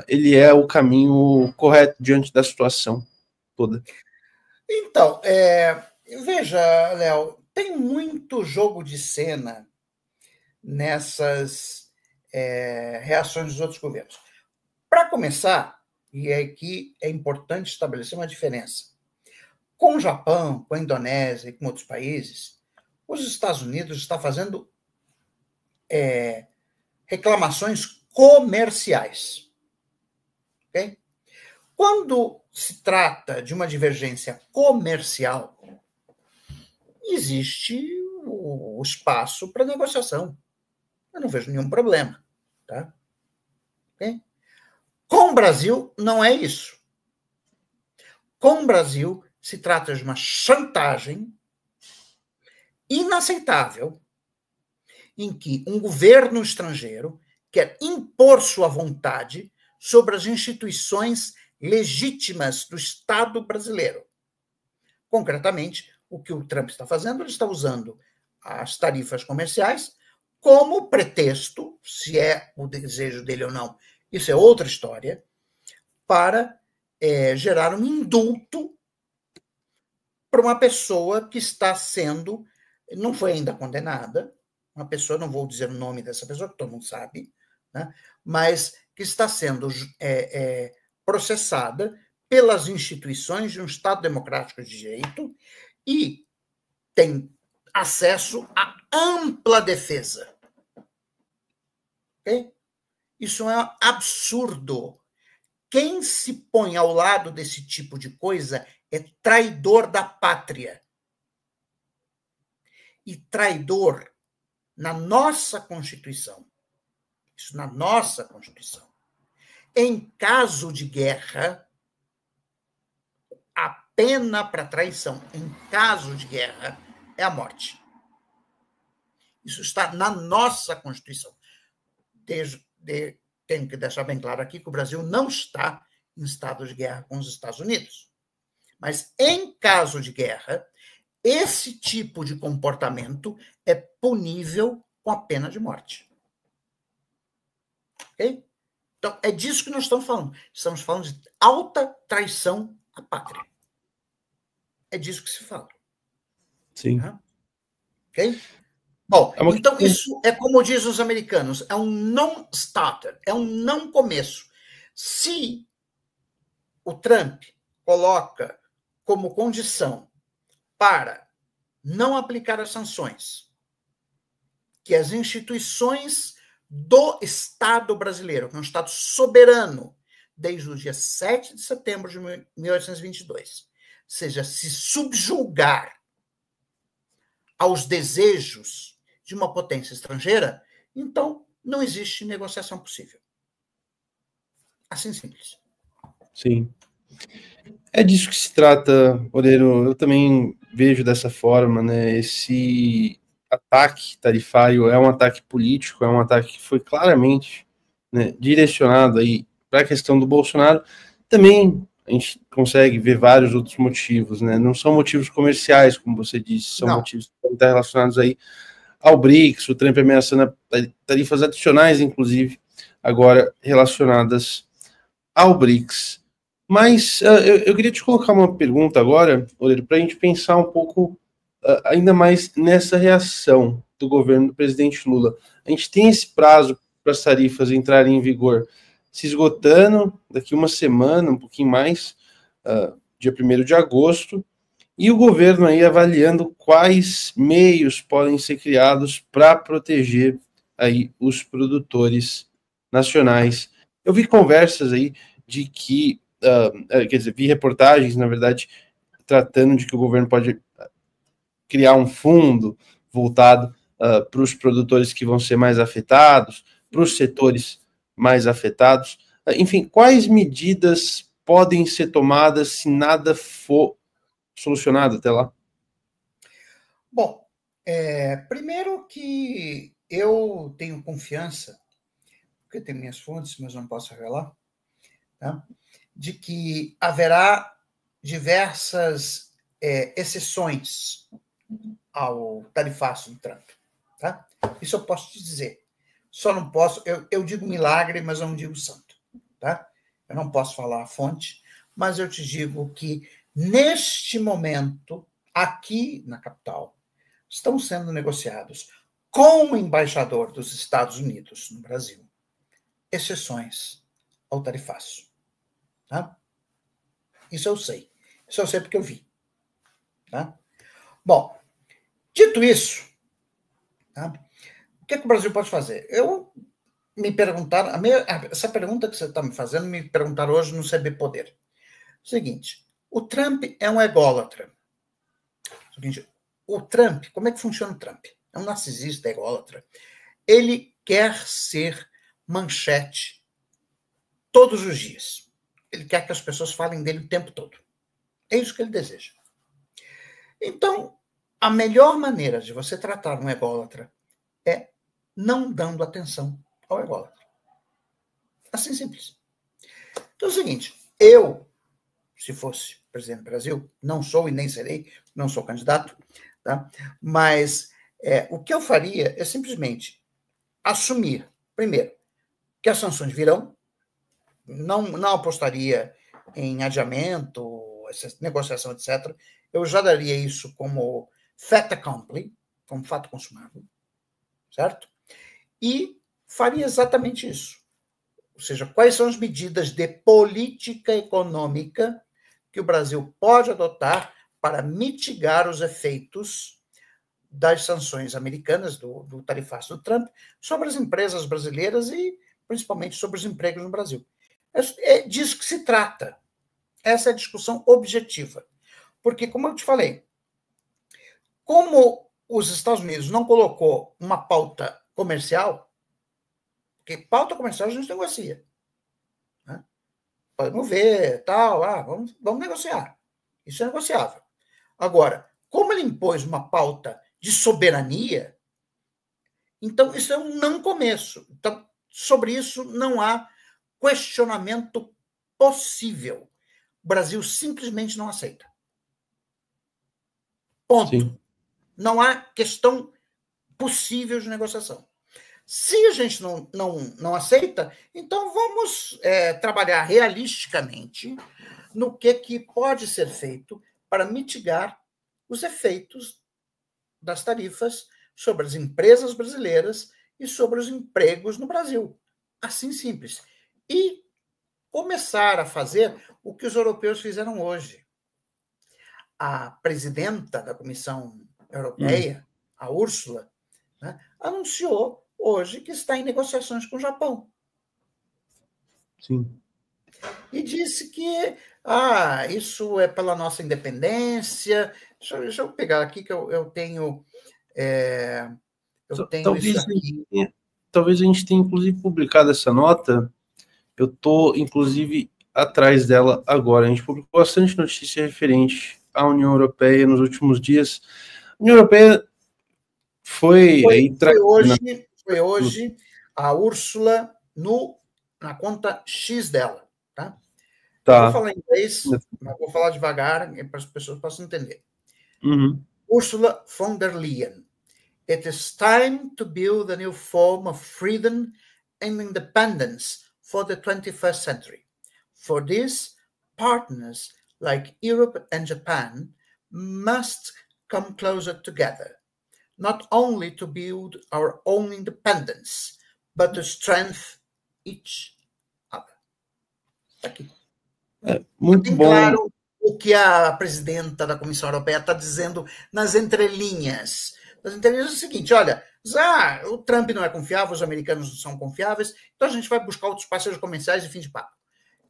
[SPEAKER 1] ele é o caminho correto diante da situação toda?
[SPEAKER 2] Então, veja, Léo, tem muito jogo de cena nessas reações dos outros governos. Para começar, e aqui é importante estabelecer uma diferença, com o Japão, com a Indonésia e com outros países, os Estados Unidos estão fazendo reclamações comerciais. Okay? Quando se trata de uma divergência comercial, existe o espaço para negociação. Eu não vejo nenhum problema. Tá? Okay? Com o Brasil, não é isso. Com o Brasil, se trata de uma chantagem inaceitável em que um governo estrangeiro quer impor sua vontade sobre as instituições legítimas do Estado brasileiro. Concretamente, o que o Trump está fazendo, ele está usando as tarifas comerciais como pretexto, se é o desejo dele ou não, isso é outra história, para gerar um indulto para uma pessoa que está sendo, não foi ainda condenada, uma pessoa, não vou dizer o nome dessa pessoa, que todo mundo sabe, né, mas que está sendo processada pelas instituições de um Estado democrático de direito e tem acesso a ampla defesa. Okay? Isso é um absurdo. Quem se põe ao lado desse tipo de coisa é traidor da pátria. E traidor na nossa Constituição. Isso na nossa Constituição. Em caso de guerra, a pena para traição em caso de guerra é a morte. Isso está na nossa Constituição. Tenho que deixar bem claro aqui que o Brasil não está em estado de guerra com os Estados Unidos. Mas, em caso de guerra, esse tipo de comportamento é punível com a pena de morte. Ok? Então, é disso que nós estamos falando. Estamos falando de alta traição à pátria. É disso que se fala.
[SPEAKER 1] Sim.
[SPEAKER 2] Ok? Bom, então isso é como dizem os americanos, é um non-starter, é um não começo. Se o Trump coloca como condição para não aplicar as sanções que as instituições do Estado brasileiro, que é um Estado soberano, desde o dia 7 de setembro de 1822, seja se subjugar aos desejos de uma potência estrangeira, então não existe negociação possível. Assim simples.
[SPEAKER 1] Sim. É disso que se trata, Oreiro. Eu também vejo dessa forma, né? Esse ataque tarifário é um ataque político, é um ataque que foi claramente, né, direcionado aí para a questão do Bolsonaro. Também a gente consegue ver vários outros motivos, né? Não são motivos comerciais, como você disse, são motivos que estão relacionados aí ao BRICS, o Trump ameaçando tarifas adicionais, inclusive, agora relacionadas ao BRICS. Mas eu queria te colocar uma pergunta agora, Oleiro, para a gente pensar um pouco ainda mais nessa reação do governo do presidente Lula. A gente tem esse prazo para as tarifas entrarem em vigor se esgotando daqui uma semana, um pouquinho mais, dia 1º de agosto, e o governo aí avaliando quais meios podem ser criados para proteger aí os produtores nacionais. Eu vi conversas aí de que, quer dizer, vi reportagens, na verdade, tratando de que o governo pode criar um fundo voltado para os produtores que vão ser mais afetados, para os setores mais afetados. Enfim, quais medidas podem ser tomadas se nada for solucionado até lá?
[SPEAKER 2] Bom, primeiro que eu tenho confiança, porque tenho minhas fontes, mas não posso revelar, tá? De que haverá diversas exceções ao tarifaço do Trump. Tá? Isso eu posso te dizer. Só não posso, eu digo milagre, mas eu não digo santo. tá? Eu não posso falar a fonte, mas eu te digo que, neste momento, aqui na capital, estão sendo negociados com o embaixador dos Estados Unidos no Brasil exceções ao tarifaço. Tá? Isso eu sei. Isso eu sei porque eu vi. Tá? Bom, dito isso, tá? O que o Brasil pode fazer? Me perguntaram, essa pergunta que você está me fazendo, me perguntaram hoje no CB Poder. Seguinte, o Trump é um ególatra. Seguinte, o Trump, como é que funciona o Trump? É um narcisista, ególatra. Ele quer ser manchete todos os dias. Ele quer que as pessoas falem dele o tempo todo. É isso que ele deseja. Então, a melhor maneira de você tratar um ególatra é não dando atenção ao ególatra. Assim simples. Então é o seguinte, eu, se fosse presidente do Brasil, não sou e nem serei, não sou candidato, tá? Mas o que eu faria é simplesmente assumir, primeiro, que as sanções virão, não apostaria em adiamento, negociação, etc. Eu já daria isso como fait accompli, como fato consumado, certo? E faria exatamente isso. Ou seja, quais são as medidas de política econômica que o Brasil pode adotar para mitigar os efeitos das sanções americanas, do tarifaço do Trump, sobre as empresas brasileiras e, principalmente, sobre os empregos no Brasil. É disso que se trata. Essa é a discussão objetiva. Porque, como eu te falei, como os Estados Unidos não colocou uma pauta comercial, porque pauta comercial a gente negocia. Né? Podemos ver, tal, vamos negociar. Isso é negociável. Agora, como ele impôs uma pauta de soberania, então isso é um não começo. Então, sobre isso não há questionamento possível. O Brasil simplesmente não aceita. Ponto. Sim. Não há questão possível de negociação. Se a gente não aceita, então vamos trabalhar realisticamente no que pode ser feito para mitigar os efeitos das tarifas sobre as empresas brasileiras e sobre os empregos no Brasil. Assim simples. E começar a fazer o que os europeus fizeram hoje. A presidenta da Comissão Europeia, a Úrsula, né, anunciou hoje que está em negociações com o Japão.
[SPEAKER 1] Sim.
[SPEAKER 2] E disse que isso é pela nossa independência. Deixa eu pegar aqui que eu tenho...
[SPEAKER 1] talvez, isso aqui. Talvez a gente tenha, inclusive, publicado essa nota. Eu estou, inclusive, atrás dela agora. A gente publicou bastante notícia referente à União Europeia nos últimos dias. A União Europeia foi
[SPEAKER 2] hoje a Úrsula na conta X dela. Tá? Eu vou falar em inglês, mas vou falar devagar para as pessoas possam entender.
[SPEAKER 1] Uhum.
[SPEAKER 2] Ursula von der Leyen. It is time to build a new form of freedom and independence for the 21st century. For this, partners like Europe and Japan must come closer together, not only to build our own independence, but to strengthen each other. Aqui.
[SPEAKER 1] Muito
[SPEAKER 2] bem
[SPEAKER 1] bom.
[SPEAKER 2] Claro o que a presidenta da Comissão Europeia está dizendo nas entrelinhas. Nas entrelinhas é o seguinte, olha, o Trump não é confiável, os americanos não são confiáveis, então a gente vai buscar outros parceiros comerciais e fim de papo.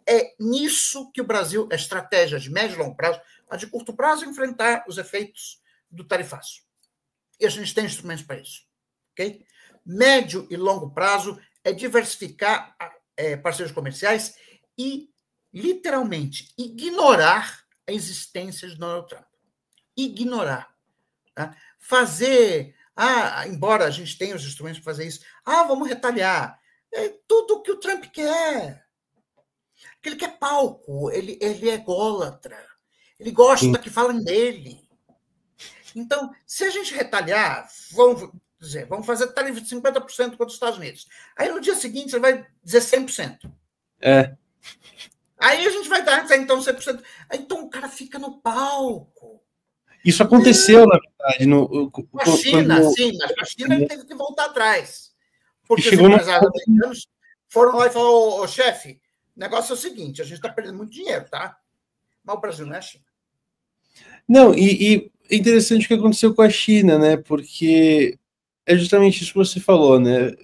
[SPEAKER 2] É nisso que o Brasil, a estratégia de médio e longo prazo, a de curto prazo, enfrentar os efeitos do tarifaço. E a gente tem instrumentos para isso. Okay? Médio e longo prazo é diversificar parceiros comerciais e, literalmente, ignorar a existência de Donald Trump. Ignorar. Tá? Fazer... embora a gente tenha os instrumentos para fazer isso, vamos retalhar. É tudo o que o Trump quer. Porque ele quer palco, ele é ególatra. Ele gosta que falem dele. Então, se a gente retalhar, vamos fazer tarifa de 50% contra os Estados Unidos. Aí, no dia seguinte, você vai dizer 100%. Aí a gente vai dar, então, 100%. Então o cara fica no palco.
[SPEAKER 1] Isso aconteceu, na verdade,
[SPEAKER 2] com a China, sim, mas com a China ele teve que voltar atrás. Porque os empresários americanos foram lá e falaram, ô chefe, o negócio é o seguinte, a gente está perdendo muito dinheiro, tá? Mas o Brasil não é a China.
[SPEAKER 1] Não, e é interessante o que aconteceu com a China, né? Porque é justamente isso que você falou, né?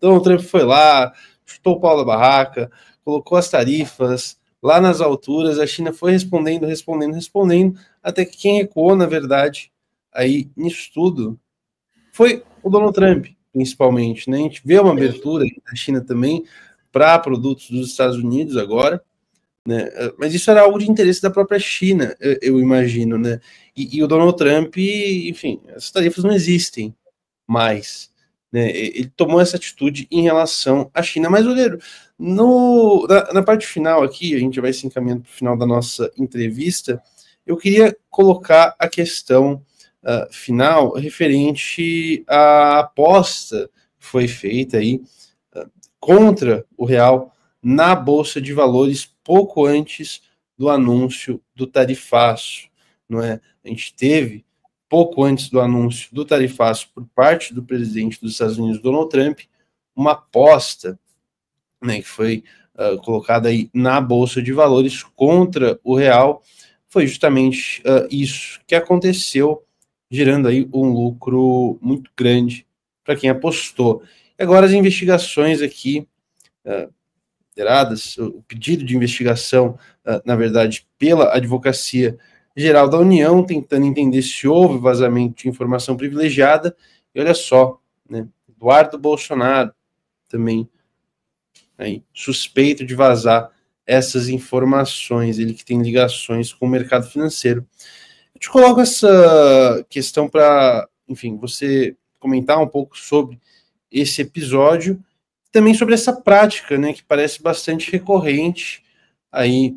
[SPEAKER 1] Donald Trump foi lá, chutou o pau da barraca, colocou as tarifas lá nas alturas, a China foi respondendo, até que quem recuou, na verdade, aí nisso tudo, foi o Donald Trump, principalmente, né? A gente vê uma abertura da China também para produtos dos Estados Unidos agora, né? Mas isso era algo de interesse da própria China, eu imagino, né? E o Donald Trump, enfim, as tarifas não existem mais, né? Ele tomou essa atitude em relação à China. Mas, Oleiro, na parte final aqui, a gente vai se encaminhando para o final da nossa entrevista, eu queria colocar a questão final referente à aposta que foi feita aí contra o real na Bolsa de Valores pouco antes do anúncio do tarifaço, não é? A gente teve, pouco antes do anúncio do tarifaço por parte do presidente dos Estados Unidos, Donald Trump, uma aposta, né, que foi colocada aí na Bolsa de Valores contra o real, foi justamente isso que aconteceu, gerando aí um lucro muito grande para quem apostou. E agora as investigações aqui lideradas, o pedido de investigação, na verdade, pela Advocacia Geral da União, tentando entender se houve vazamento de informação privilegiada. E olha só, né, Eduardo Bolsonaro também aí, suspeito de vazar essas informações, ele que tem ligações com o mercado financeiro. Eu te coloco essa questão para, enfim, você comentar um pouco sobre esse episódio, também sobre essa prática, né, que parece bastante recorrente aí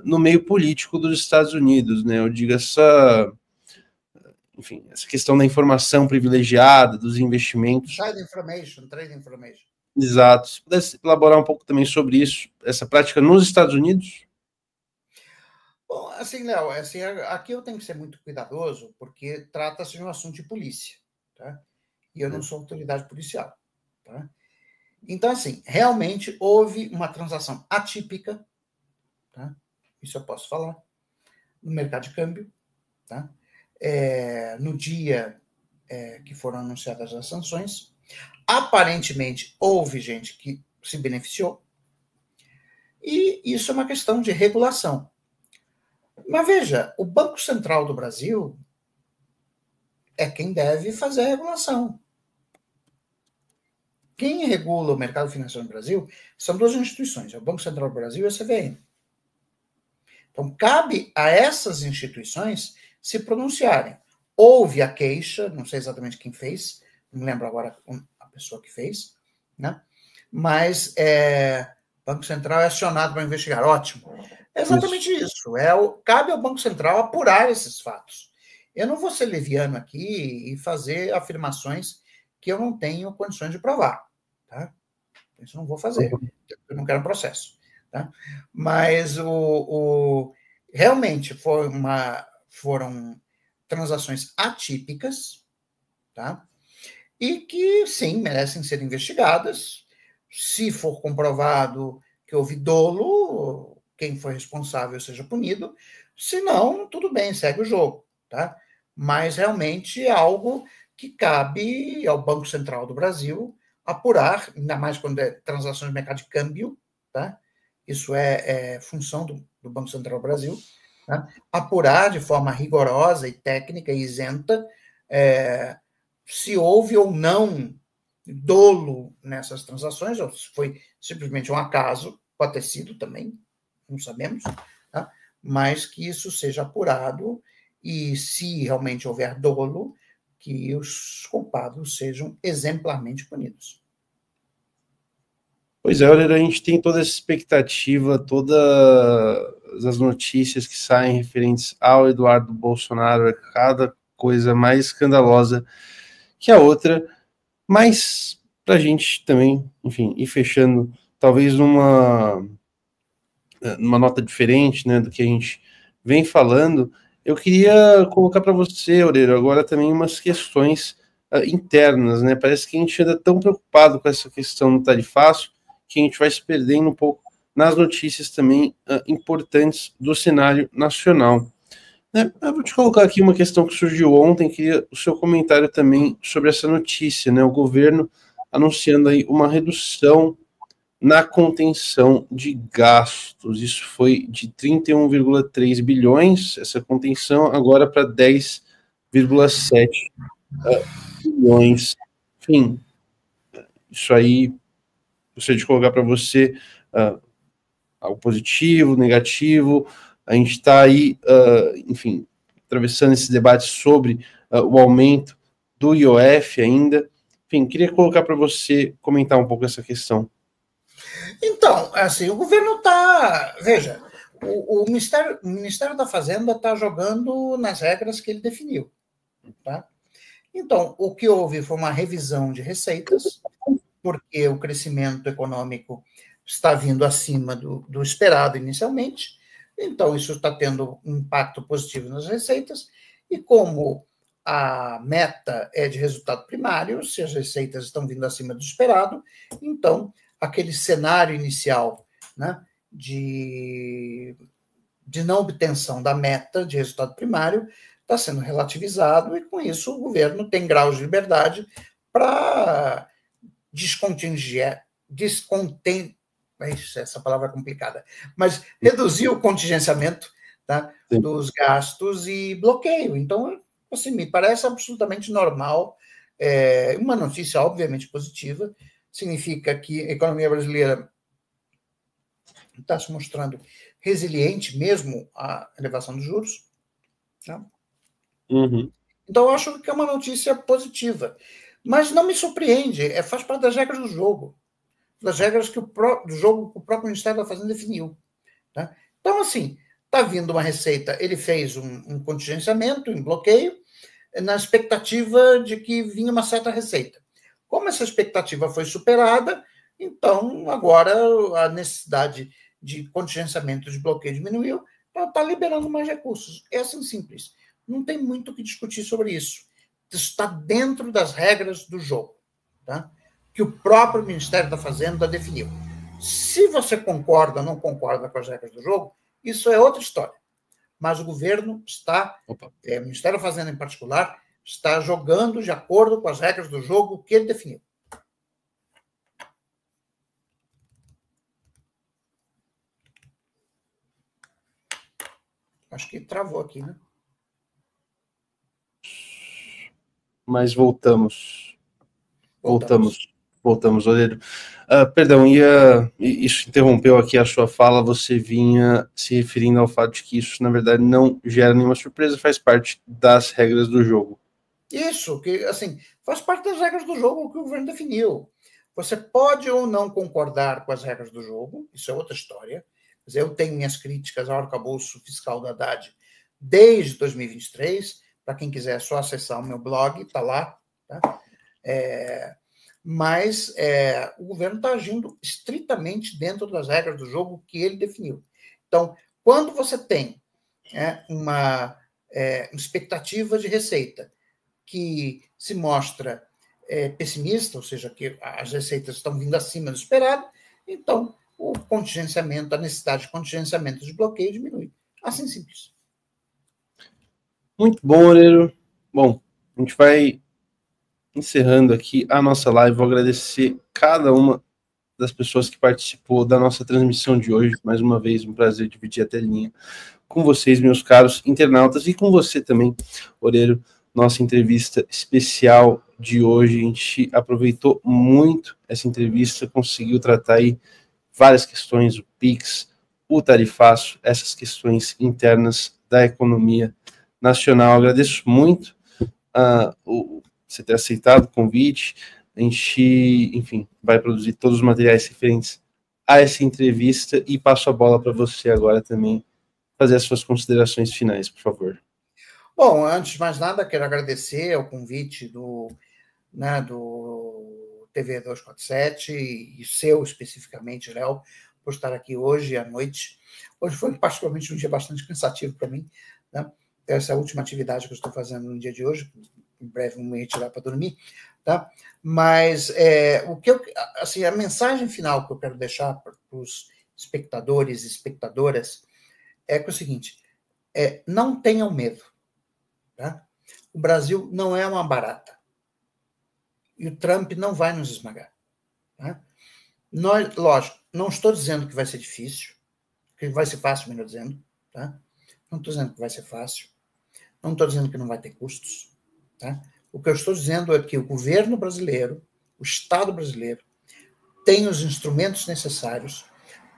[SPEAKER 1] no meio político dos Estados Unidos, né? Eu digo enfim, essa questão da informação privilegiada, dos investimentos.
[SPEAKER 2] Trade information.
[SPEAKER 1] Exato. Se pudesse elaborar um pouco também sobre isso, essa prática nos Estados Unidos?
[SPEAKER 2] Bom, assim, Léo, assim, aqui eu tenho que ser muito cuidadoso, porque trata-se de um assunto de polícia, tá? E eu não sou autoridade policial, tá? Então, assim, realmente houve uma transação atípica, tá? Isso eu posso falar, no mercado de câmbio, tá? No dia que foram anunciadas as sanções. Aparentemente, houve gente que se beneficiou, e isso é uma questão de regulação. Mas veja, o Banco Central do Brasil é quem deve fazer a regulação. Quem regula o mercado financeiro no Brasil são duas instituições, é o Banco Central do Brasil e a CVM. Então, cabe a essas instituições se pronunciarem. Houve a queixa, não sei exatamente quem fez, não lembro agora a pessoa que fez, né? Mas o Banco Central é acionado para investigar. Ótimo. É exatamente isso. Cabe ao Banco Central apurar esses fatos. Eu não vou ser leviano aqui e fazer afirmações que eu não tenho condições de provar. Tá? Isso eu não vou fazer. Eu não quero um processo. Tá? Mas realmente foram transações atípicas, tá? E que, sim, merecem ser investigadas. Se for comprovado que houve dolo, quem foi responsável seja punido. Se não, tudo bem, segue o jogo. Tá? Mas realmente é algo que cabe ao Banco Central do Brasil apurar, ainda mais quando é transações de mercado de câmbio, tá? Isso é função do Banco Central do Brasil, tá? Apurar de forma rigorosa e técnica e isenta se houve ou não dolo nessas transações, ou se foi simplesmente um acaso, pode ter sido também, não sabemos, tá? Mas que isso seja apurado e, se realmente houver dolo, que os culpados sejam exemplarmente punidos.
[SPEAKER 1] Pois é, a gente tem toda essa expectativa, todas as notícias que saem referentes ao Eduardo Bolsonaro, é cada coisa mais escandalosa que a outra, mas para a gente também, enfim, ir fechando, talvez numa nota diferente, né, do que a gente vem falando, eu queria colocar para você, Oreiro, agora também umas questões internas, né? Parece que a gente anda tão preocupado com essa questão do tarifaço que a gente vai se perdendo um pouco nas notícias também importantes do cenário nacional. Né? Eu vou te colocar aqui uma questão que surgiu ontem, queria o seu comentário também sobre essa notícia, né? O governo anunciando aí uma redução na contenção de gastos. Isso foi de 31,3 bilhões, essa contenção, agora para 10,7 bilhões. Enfim, isso aí, gostaria de colocar para você algo positivo, negativo. A gente está aí, enfim, atravessando esse debate sobre o aumento do IOF ainda. Enfim, queria colocar para você comentar um pouco essa questão.
[SPEAKER 2] Então, assim, o governo está. Veja, o Ministério da Fazenda está jogando nas regras que ele definiu. Tá? Então, o que houve foi uma revisão de receitas, porque o crescimento econômico está vindo acima do esperado inicialmente, então isso está tendo um impacto positivo nas receitas, e como a meta é de resultado primário, se as receitas estão vindo acima do esperado, então aquele cenário inicial, né, de não obtenção da meta de resultado primário está sendo relativizado, e com isso o governo tem graus de liberdade para essa palavra é complicada, mas reduzir o contingenciamento, tá, dos gastos e bloqueio. Então, assim, me parece absolutamente normal, uma notícia obviamente positiva, significa que a economia brasileira está se mostrando resiliente, mesmo a elevação dos juros. Tá?
[SPEAKER 1] Uhum.
[SPEAKER 2] Então, eu acho que é uma notícia positiva. Mas não me surpreende, faz parte das regras do jogo, das regras do jogo que o próprio Ministério da Fazenda definiu. Tá? Então, assim, está vindo uma receita, ele fez um contingenciamento, um bloqueio, na expectativa de que vinha uma certa receita. Como essa expectativa foi superada, então agora a necessidade de contingenciamento de bloqueio diminuiu, então está liberando mais recursos. É assim simples. Não tem muito o que discutir sobre isso. Isso está dentro das regras do jogo, tá? Que o próprio Ministério da Fazenda definiu. Se você concorda ou não concorda com as regras do jogo, isso é outra história. Mas o governo está, o Ministério da Fazenda em particular, está jogando de acordo com as regras do jogo que ele definiu. Acho que travou aqui, né?
[SPEAKER 1] Mas voltamos, Oreiro. Perdão, isso interrompeu aqui a sua fala, você vinha se referindo ao fato de que isso, na verdade, não gera nenhuma surpresa, faz parte das regras do jogo.
[SPEAKER 2] Isso, que assim, faz parte das regras do jogo que o governo definiu. Você pode ou não concordar com as regras do jogo, isso é outra história. Quer dizer, eu tenho minhas críticas ao arcabouço fiscal da Haddad desde 2023. Para quem quiser, é só acessar o meu blog, está lá. Tá? Mas o governo está agindo estritamente dentro das regras do jogo que ele definiu. Então, quando você tem uma expectativa de receita que se mostra pessimista, ou seja, que as receitas estão vindo acima do esperado, então o contingenciamento, a necessidade de contingenciamento de bloqueio diminui. Assim simples.
[SPEAKER 1] Muito bom, Oreiro. Bom, a gente vai encerrando aqui a nossa live. Vou agradecer cada uma das pessoas que participou da nossa transmissão de hoje. Mais uma vez, um prazer dividir a telinha com vocês, meus caros internautas, e com você também, Oreiro. Nossa entrevista especial de hoje. A gente aproveitou muito essa entrevista, conseguiu tratar aí várias questões, o PIX, o tarifaço, essas questões internas da economia nacional. Agradeço muito você ter aceitado o convite. A gente, enfim, vai produzir todos os materiais referentes a essa entrevista e passo a bola para você agora também fazer as suas considerações finais, por favor.
[SPEAKER 2] Bom, antes de mais nada, quero agradecer ao convite do TV 247 e seu especificamente, Léo, por estar aqui hoje à noite. Hoje foi particularmente um dia bastante cansativo para mim, né? Essa é a última atividade que eu estou fazendo no dia de hoje. Em breve vou me retirar para dormir, tá? Mas assim, a mensagem final que eu quero deixar para os espectadores e espectadoras é o seguinte: não tenham medo, tá? O Brasil não é uma barata e o Trump não vai nos esmagar, tá? Lógico, não estou dizendo que vai ser difícil, que vai ser fácil, melhor dizendo, tá? Não estou dizendo que vai ser fácil, não estou dizendo que não vai ter custos, tá? O que eu estou dizendo é que o governo brasileiro, o Estado brasileiro, tem os instrumentos necessários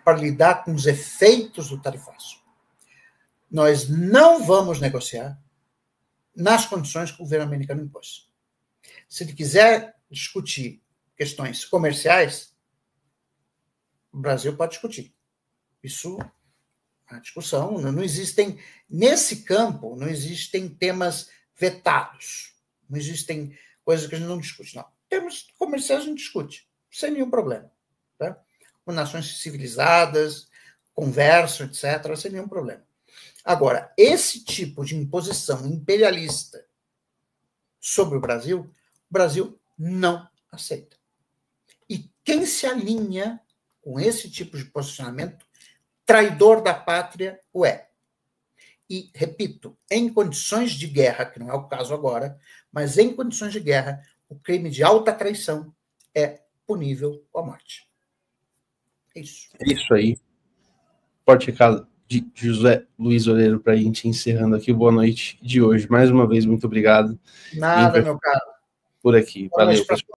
[SPEAKER 2] para lidar com os efeitos do tarifaço. Nós não vamos negociar nas condições que o governo americano impôs. Se ele quiser discutir questões comerciais, o Brasil pode discutir. Isso é uma discussão. Não existem, nesse campo, não existem temas vetados. Não existem coisas que a gente não discute, não. Temas comerciais a gente discute, sem nenhum problema. Tá? Com nações civilizadas, conversam, etc., sem nenhum problema. Agora, esse tipo de imposição imperialista sobre o Brasil não aceita. E quem se alinha com esse tipo de posicionamento, traidor da pátria o é. E, repito, em condições de guerra, que não é o caso agora, mas em condições de guerra, o crime de alta traição é punível com a morte. É isso.
[SPEAKER 1] É isso aí. Pode ficar de José Luiz Oleiro para a gente encerrando aqui. Boa noite de hoje. Mais uma vez, muito obrigado.
[SPEAKER 2] Nada, meu caro.
[SPEAKER 1] Por aqui. Valeu, pessoal.